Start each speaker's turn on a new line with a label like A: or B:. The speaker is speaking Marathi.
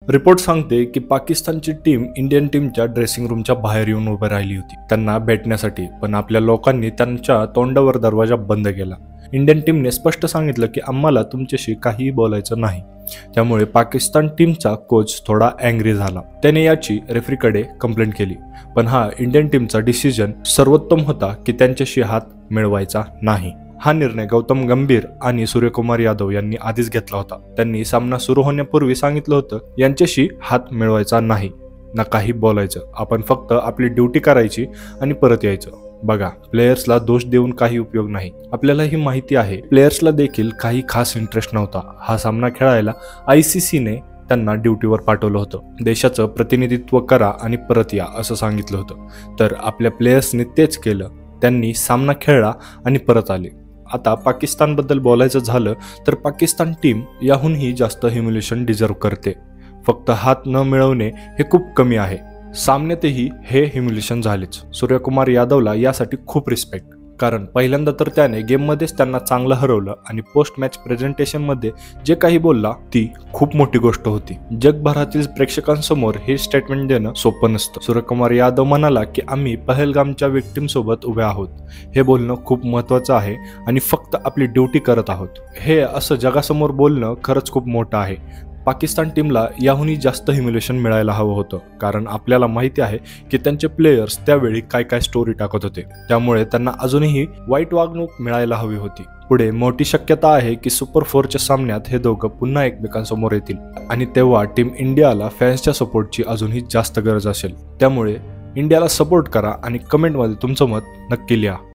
A: रिपोर्ट सांगते की पाकिस्तानची टीम इंडियन टीमच्या ड्रेसिंग रूमच्या बाहेर येऊन उभं राहिली होती त्यांना भेटण्यासाठी, पण आपल्या लोकांनी त्यांच्या तोंडावर दरवाजा बंद केला। इंडियन टीमने स्पष्ट सांगितलं की आम्हाला तुमच्याशी काहीही बोलायचं नाही। त्यामुळे पाकिस्तान टीमचा कोच थोडा अँग्री झाला। त्याने याची रेफरीकडे कंप्लेंट केली, पण हा इंडियन टीमचा डिसिजन सर्वोत्तम होता की त्यांच्याशी हात मिळवायचा नाही। हा निर्णय गौतम गंभीर आणि सूर्यकुमार यादव यांनी आधीच घेतला होता। त्यांनी सामना सुरू होण्यापूर्वी सांगितलं होतं यांच्याशी हात मिळवायचा नाही, ना काही बोलायचं, आपण फक्त आपली ड्युटी करायची आणि परत यायचं। बघा, प्लेयर्सला दोष देऊन काही उपयोग नाही। आपल्याला ही माहिती आहे प्लेयर्सला देखील काही खास इंटरेस्ट नव्हता। हा सामना खेळायला ICC ने त्यांना ड्युटीवर पाठवलं होतं। देशाचं प्रतिनिधित्व करा आणि परत या असं सांगितलं होतं, तर आपल्या प्लेयर्सने तेच केलं। त्यांनी सामना खेळला आणि परत आले। आता पाकिस्तानबद्दल बोलायचं झालं तर पाकिस्तान टीम याहूनही जास्त ह्युमिलेशन डिझर्व करते। फक्त हात न मिळवणे हे खूप कमी आहे, सामन्यातही हे ह्युमिलेशन झालेच। सूर्यकुमार यादवला यासाठी खूप रिस्पेक्ट, कारण पहिल्यांदा तर त्याने गेममध्येच त्यांना चांगलं हरवलं आणि पोस्ट मॅच प्रेझेंटेशनमध्ये जे काही बोलला ती खूप मोठी गोष्ट होती। जगभरातील प्रेक्षकांसमोर हे स्टेटमेंट देणं सोपं नसतं। सूर्यकुमार यादव म्हणाला की आम्ही पहलगामच्या विक्टिम सोबत उभे आहोत, हे बोलणं खूप महत्त्वाचं आहे आणि फक्त आपली ड्युटी करत आहोत। हे असं जगासमोर बोलणं खरंच खूप मोठं आहे। पाकिस्तान टीमला याहूनही जास्त ह्युमिलेशन मिळायला हवं होतं, कारण आपल्याला माहिती आहे की त्यांचे प्लेयर्स त्यावेळी काय काय स्टोरी टाकत होते, त्यामुळे त्यांना अजूनही वाईट वागणूक मिळायला हवी होती। पुढे मोठी शक्यता आहे की सुपर 4च्या सामन्यात हे दोघं पुन्हा एकमेकांसमोर येतील आणि तेव्हा टीम इंडियाला फॅन्सच्या सपोर्टची अजूनही जास्त गरज असेल। त्यामुळे इंडियाला सपोर्ट करा आणि कमेंटमध्ये तुमचं मत नक्की लिहा।